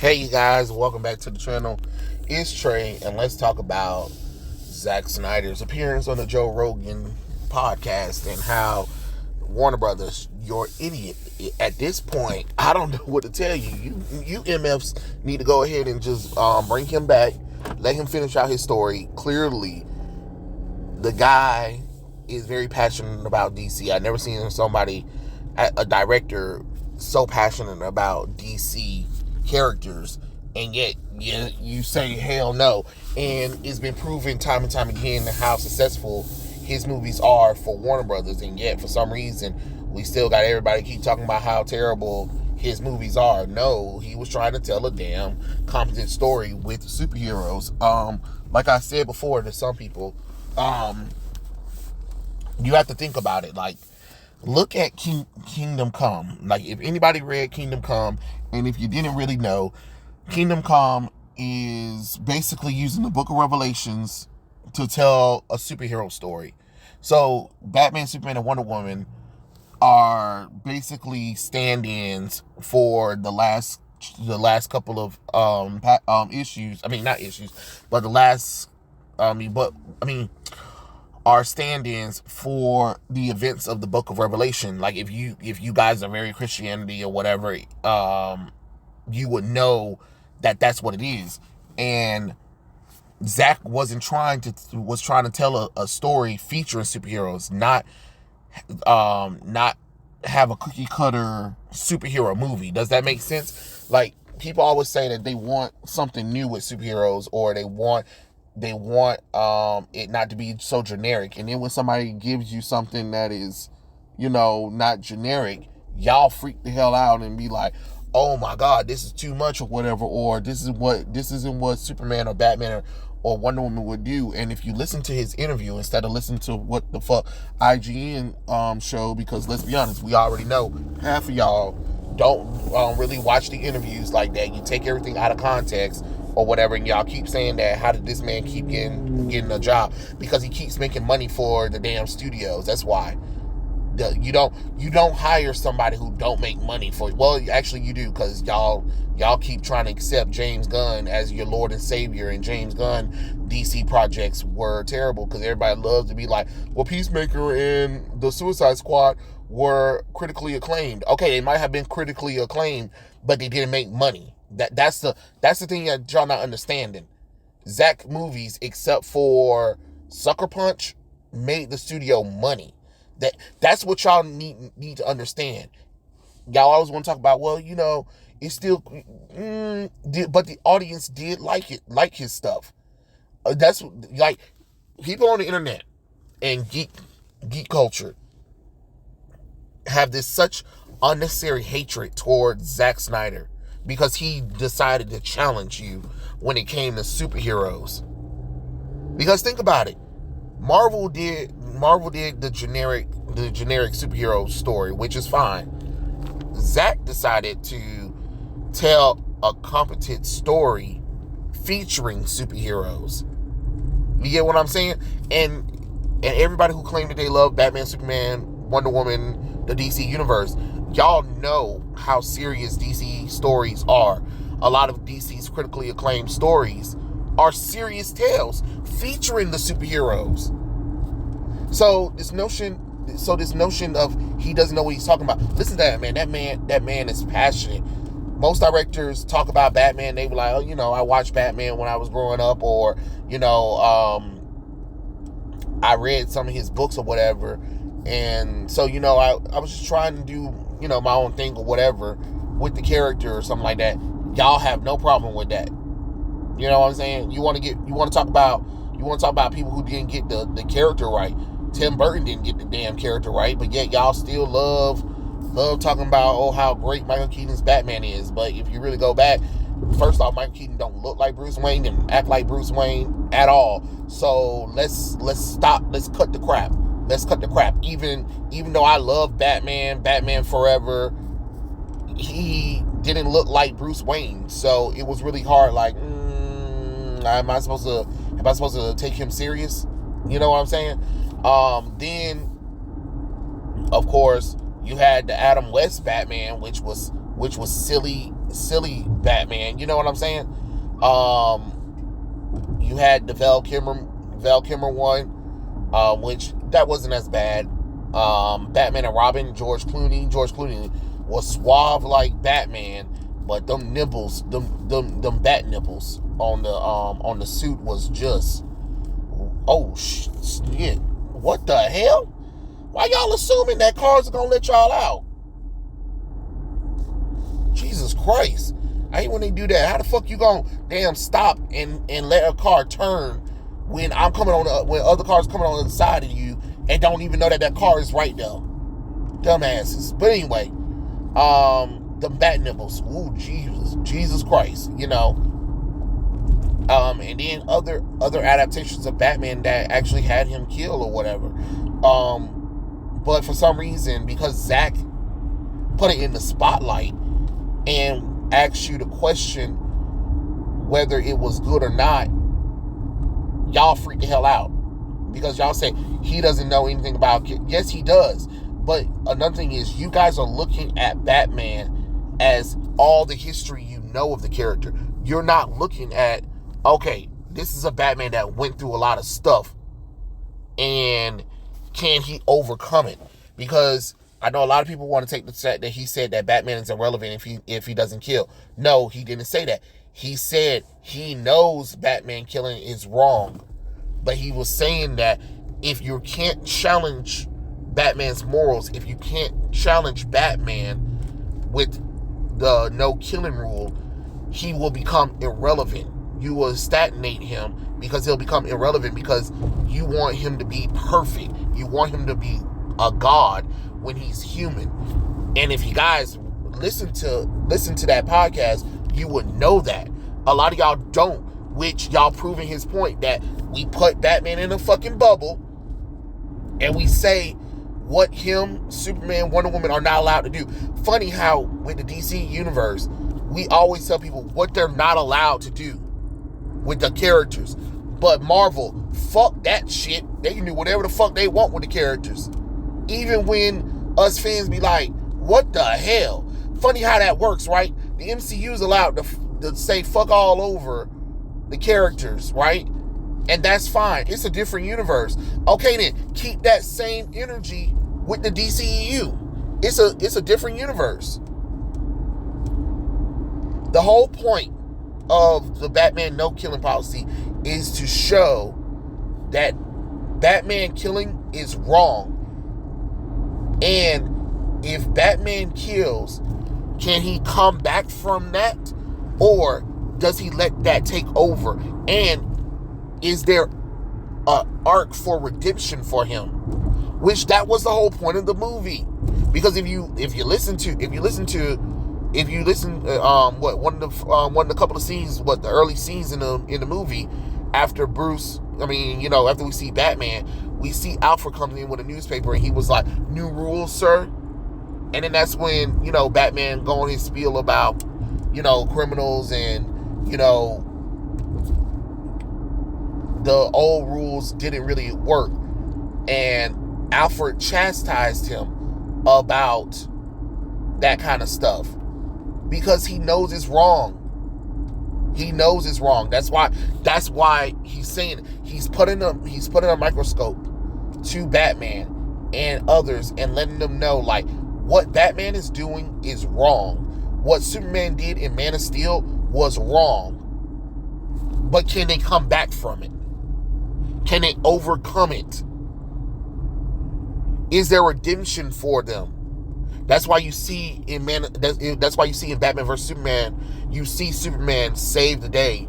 Hey you guys, welcome back to the channel. It's Trey, and let's talk about Zack Snyder's appearance on the Joe Rogan podcast and how Warner Brothers, you're idiot. At this point, I don't know what to tell you. You MFs need to go ahead and just bring him back, let him finish out his story. Clearly, the guy is very passionate about DC. I've never seen a director, so passionate about DC characters, and yet you say hell no. And it's been proven time and time again how successful his movies are for Warner Brothers, and yet for some reason we still got everybody keep talking about how terrible his movies are. No, he was trying to tell a damn competent story with superheroes. Like I said before to some people, you have to think about it. Like, look at Kingdom Come. Like, if anybody read Kingdom Come, and if you didn't really know, Kingdom Come is basically using the Book of Revelations to tell a superhero story. So Batman, Superman, and Wonder Woman are basically stand-ins for the last couple of issues. I mean, not issues, but the last are stand-ins for the events of the Book of Revelation. Like, if you guys are very Christianity or whatever, you would know that that's what it is. And Zack was trying to tell a story featuring superheroes, not have a cookie cutter superhero movie. Does that make sense? Like, people always say that they want something new with superheroes, or they want it not to be so generic. And then when somebody gives you something that is, not generic, y'all freak the hell out and be like, oh my God, this is too much or whatever, or this isn't what Superman or Batman or Wonder Woman would do. And if you listen to his interview instead of listening to what the fuck IGN show, because let's be honest, we already know half of y'all don't really watch the interviews like that. You take everything out of context or whatever, and y'all keep saying that, how did this man keep getting a job? Because he keeps making money for the damn studios. That's why. You don't hire somebody who don't make money for you. Well, actually you do, because y'all keep trying to accept James Gunn as your Lord and Savior, and James Gunn DC projects were terrible because everybody loves to be like, well, Peacemaker and the Suicide Squad were critically acclaimed. Okay, they might have been critically acclaimed, but they didn't make money. That's the thing that y'all not understanding. Zack movies, except for Sucker Punch, made the studio money. That's what y'all need to understand. Y'all always want to talk about, well, it's still, but the audience did like his stuff. That's like, people on the internet and geek culture have this such unnecessary hatred towards Zack Snyder because he decided to challenge you when it came to superheroes. Because think about it, Marvel did the generic superhero story, which is fine. Zack decided to tell a competent story featuring superheroes. You get what I'm saying? And everybody who claimed that they love Batman, Superman, Wonder Woman, the DC universe, y'all know how serious DC stories are. A lot of DC's critically acclaimed stories are serious tales featuring the superheroes. So this notion of he doesn't know what he's talking about. Listen to that man. That man is passionate. Most directors talk about Batman. They were like, oh, I watched Batman when I was growing up, or I read some of his books or whatever. And so, I was just trying to do, my own thing or whatever with the character or something like that. Y'all have no problem with that. You know what I'm saying? You want to talk about people who didn't get the character right. Tim Burton didn't get the damn character right, but yet y'all still love talking about, how great Michael Keaton's Batman is. But if you really go back, first off, Michael Keaton don't look like Bruce Wayne, didn't act like Bruce Wayne at all. So let's stop. Let's cut the crap. Even though I love Batman Forever, he didn't look like Bruce Wayne. So it was really hard. Like, am I supposed to take him serious? You know what I'm saying? Then, of course, you had the Adam West Batman, which was silly silly Batman. You know what I'm saying? You had the Val Kilmer one, which that wasn't as bad. Batman and Robin, George Clooney was suave like Batman, but them nipples, them bat nipples on the suit was just, oh shit, what the hell? Why y'all assuming that cars are gonna let y'all out? Jesus Christ. I hate when they do that. How the fuck you gonna damn stop and let a car turn when I'm coming on when other cars coming on the side of you and don't even know that car is right there? Dumbasses. But anyway, the bat nipples. Ooh, Jesus Christ. You know. And then other adaptations of Batman that actually had him kill or whatever. But for some reason, because Zack put it in the spotlight and asked you to question whether it was good or not, y'all freak the hell out. Because y'all say he doesn't know anything about it. Yes, he does. But another thing is, you guys are looking at Batman as all the history you know of the character. You're not looking at, okay, this is a Batman that went through a lot of stuff, and can he overcome it? Because I know a lot of people want to take the fact that he said that Batman is irrelevant if he doesn't kill. No, he didn't say that. He said he knows Batman killing is wrong, but he was saying that if you can't challenge Batman's morals, if you can't challenge Batman with the no killing rule, he will become irrelevant. You will stagnate him because he'll become irrelevant because you want him to be perfect. You want him to be a god when he's human. And if you guys listen to that podcast, you would know that. A lot of y'all don't, which y'all proving his point that we put Batman in a fucking bubble and we say what him, Superman, Wonder Woman are not allowed to do. Funny how with the DC universe, we always tell people what they're not allowed to do with the characters. But Marvel, fuck that shit. They can do whatever the fuck they want with the characters. Even when us fans be like, what the hell? Funny how that works, right? The MCU is allowed to say fuck all over the characters, right? And that's fine. It's a different universe. Okay then, keep that same energy with the DCEU. It's a different universe. The whole point of the Batman no killing policy is to show that Batman killing is wrong. And if Batman kills, can he come back from that? Or does he let that take over? And is there an arc for redemption for him? Which that was the whole point of the movie. Because if you listen to one of the couple of scenes, the early scenes in the movie, after after we see Batman, we see Alfred coming in with a newspaper and he was like, "New rules, sir." And then that's when, Batman going his spiel about, criminals and, the old rules didn't really work. And Alfred chastised him about that kind of stuff because he knows it's wrong. He knows it's wrong. That's why he's saying it. He's putting a microscope to Batman and others and letting them know, like, what Batman is doing is wrong. What Superman did in Man of Steel was wrong. But can they come back from it? Can they overcome it? Is there redemption for them? That's why you see in Batman vs Superman, you see Superman save the day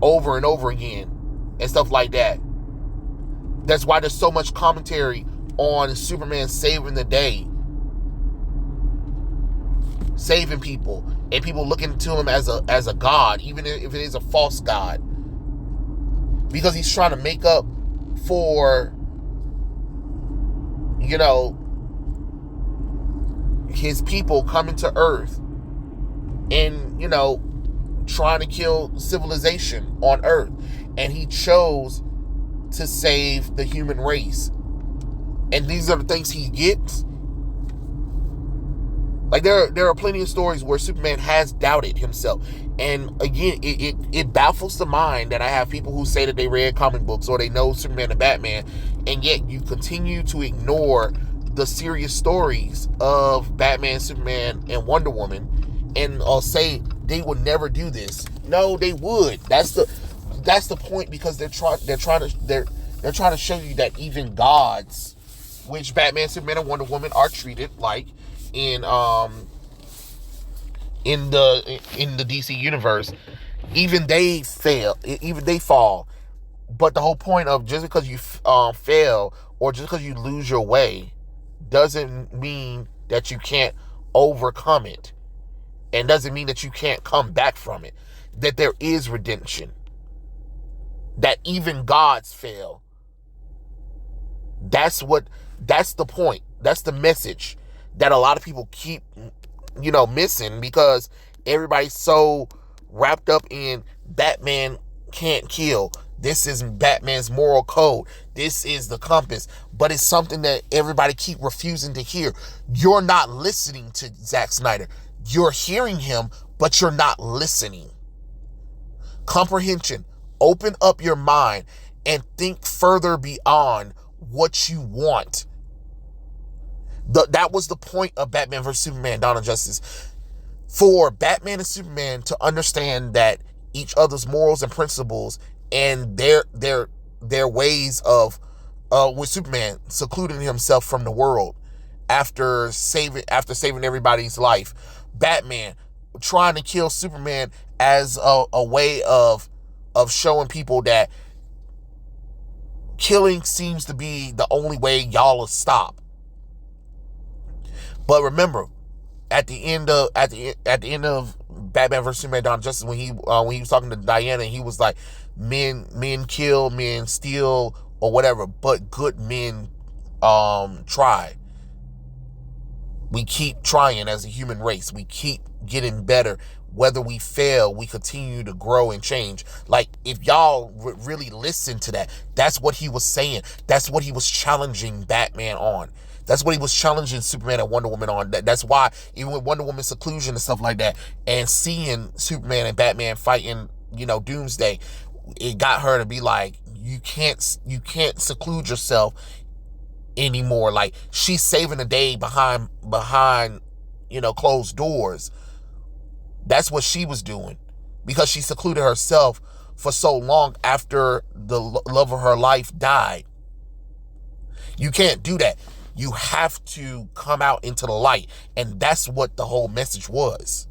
over and over again and stuff like that. That's why there's so much commentary on Superman saving the day, saving people, and people looking to him as a god, even if it is a false god, because he's trying to make up for, his people coming to Earth and, trying to kill civilization on Earth. And he chose to save the human race. And these are the things he gets. Like there are plenty of stories where Superman has doubted himself. And again, it baffles the mind that I have people who say that they read comic books or they know Superman and Batman, and yet you continue to ignore the serious stories of Batman, Superman, and Wonder Woman, and say they would never do this. No, they would. That's the point, because they're trying to show you that even gods, which Batman, Superman, and Wonder Woman are treated like in the DC universe, even they fail, even they fall. But the whole point of just because you fail or just because you lose your way doesn't mean that you can't overcome it, and doesn't mean that you can't come back from it. That there is redemption. That even gods fail. That's the point. That's the message that a lot of people keep, missing, because everybody's so wrapped up in Batman can't kill. This is Batman's moral code. This is the compass. But it's something that everybody keep refusing to hear. You're not listening to Zack Snyder. You're hearing him, but you're not listening. Comprehension. Open up your mind and think further beyond what you want. That was the point of Batman vs. Superman: Dawn of Justice. For Batman and Superman to understand that each other's morals and principles and their ways of with Superman secluding himself from the world after saving everybody's life. Batman trying to kill Superman as a way of showing people that killing seems to be the only way y'all will stop. But remember, at the end of Batman vs. Superman: Dawn of Justice, when he was talking to Diana, he was like, men kill, men steal, or whatever, but good men try. We keep trying as a human race. We keep getting better. Whether we fail, we continue to grow and change. Like, if y'all really listen to that, that's what he was saying. That's what he was challenging Batman on. That's what he was challenging Superman and Wonder Woman on. That's why, even with Wonder Woman's seclusion and stuff like that, and seeing Superman and Batman fighting, Doomsday, it got her to be like, you can't seclude yourself anymore. Like, she's saving the day behind closed doors. That's what she was doing, because she secluded herself for so long after the love of her life died. You can't do that. You have to come out into the light. And that's what the whole message was.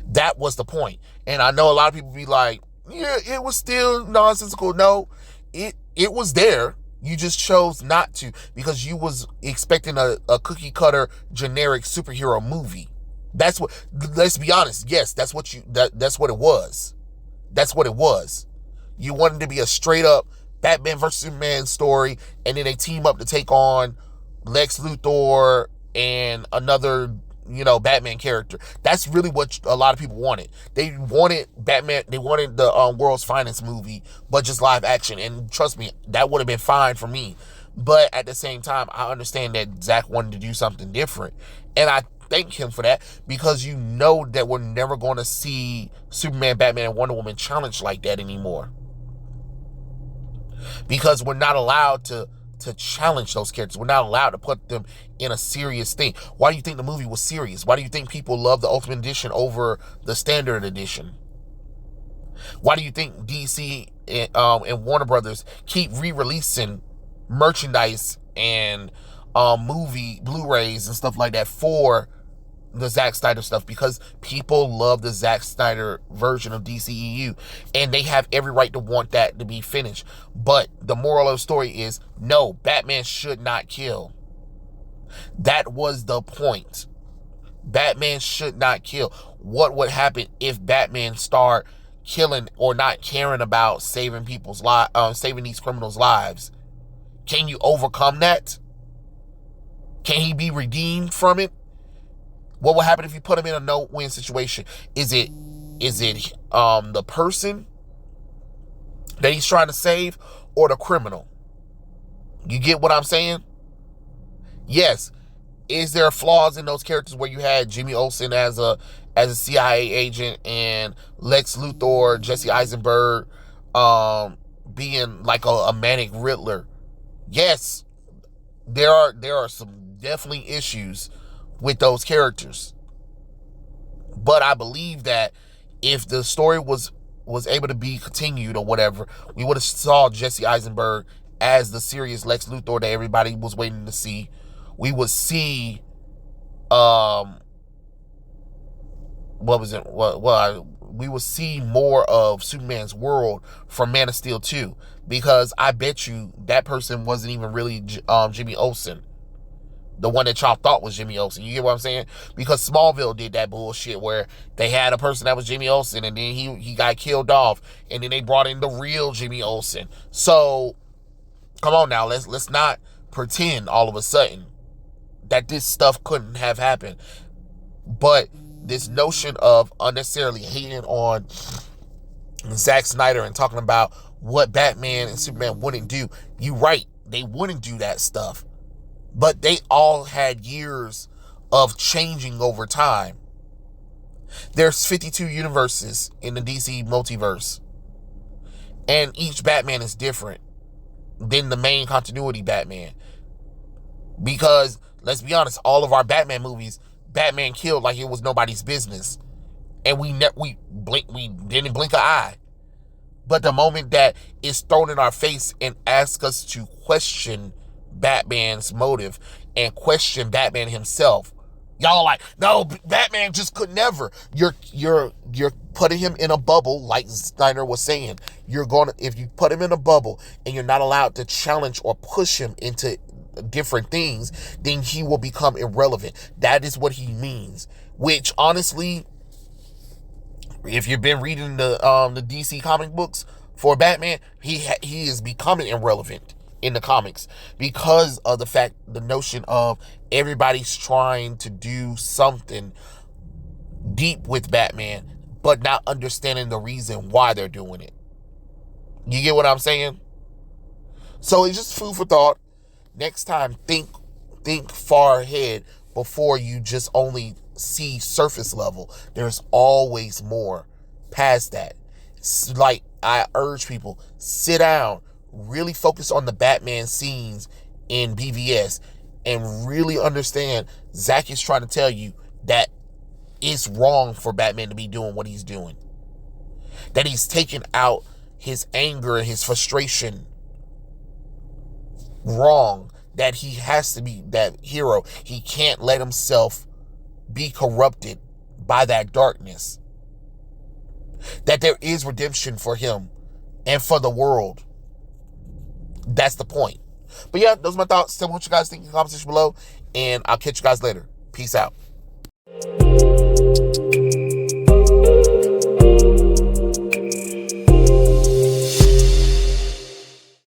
That was the point. And I know a lot of people be like, yeah, it was still nonsensical. No, it was there. You just chose not to, because you was expecting a cookie cutter generic superhero movie. That's what, let's be honest. Yes, that's what it was. That's what it was. You wanted to be a straight up Batman vs. Superman story, and then they team up to take on Lex Luthor and another, Batman character. That's really what a lot of people wanted. They wanted Batman, they wanted the world's finest movie, but just live action. And trust me, that would have been fine for me. But at the same time, I understand that Zack wanted to do something different. And I thank him for that, because that we're never going to see Superman, Batman, and Wonder Woman challenged like that anymore. Because we're not allowed to challenge those characters. We're not allowed to put them in a serious thing. Why do you think the movie was serious? Why do you think people love the Ultimate Edition over the Standard Edition? Why do you think DC and Warner Brothers keep re-releasing merchandise and movie Blu-rays and stuff like that for the Zack Snyder stuff? Because people love the Zack Snyder version of DCEU, and they have every right to want that to be finished. But the moral of the story is, no, Batman should not kill. That was the point. Batman should not kill. What would happen if Batman start killing or not caring about saving people's lives, saving these criminals' lives? Can you overcome that? Can he be redeemed from it? What will happen if you put him in a no-win situation? Is it the person that he's trying to save, or the criminal? You get what I'm saying? Yes, Is there flaws in those characters where you had Jimmy Olsen as a CIA agent and Lex Luthor, Jesse Eisenberg, being like a manic Riddler? Yes, there are some definitely issues with those characters. But I believe that if the story was able to be continued or whatever, we would have saw Jesse Eisenberg as the serious Lex Luthor that everybody was waiting to see. We would see what was it? We will see more of Superman's world from Man of Steel 2, because I bet you that person wasn't even really Jimmy Olsen, the one that y'all thought was Jimmy Olsen. You get what I'm saying? Because Smallville did that bullshit where they had a person that was Jimmy Olsen and then he got killed off, and then they brought in the real Jimmy Olsen. So come on now, let's not pretend all of a sudden that this stuff couldn't have happened. But this notion of unnecessarily hating on Zack Snyder and talking about what Batman and Superman wouldn't do, you're right, they wouldn't do that stuff. But they all had years of changing over time. There's 52 universes in the DC multiverse, and each Batman is different than the main continuity Batman. Because, let's be honest, all of our Batman movies, Batman killed like it was nobody's business, and we didn't blink an eye. But the moment that it's thrown in our face and asks us to question Batman's motive and question Batman himself, y'all are like, no, Batman just could never. You're putting him in a bubble, like Snyder was saying. If you put him in a bubble and you're not allowed to challenge or push him into different things, then he will become irrelevant. That is what he means. Which, honestly, if you've been reading the DC comic books for Batman, he is becoming irrelevant in the comics because of the notion of everybody's trying to do something deep with Batman, but not understanding the reason why they're doing it. You get what I'm saying? So it's just food for thought. Next time, think far ahead before you just only see surface level. There's always more past that. Like, I urge people, sit down, really focus on the Batman scenes in BVS, and really understand Zack is trying to tell you that it's wrong for Batman to be doing what he's doing. That he's taking out his anger and his frustration wrong. That he has to be that hero. He can't let himself be corrupted by that darkness. That there is redemption for him and for the world. That's the point. But yeah, those are my thoughts. Tell me what you guys think in the comment section below, and I'll catch you guys later. Peace out.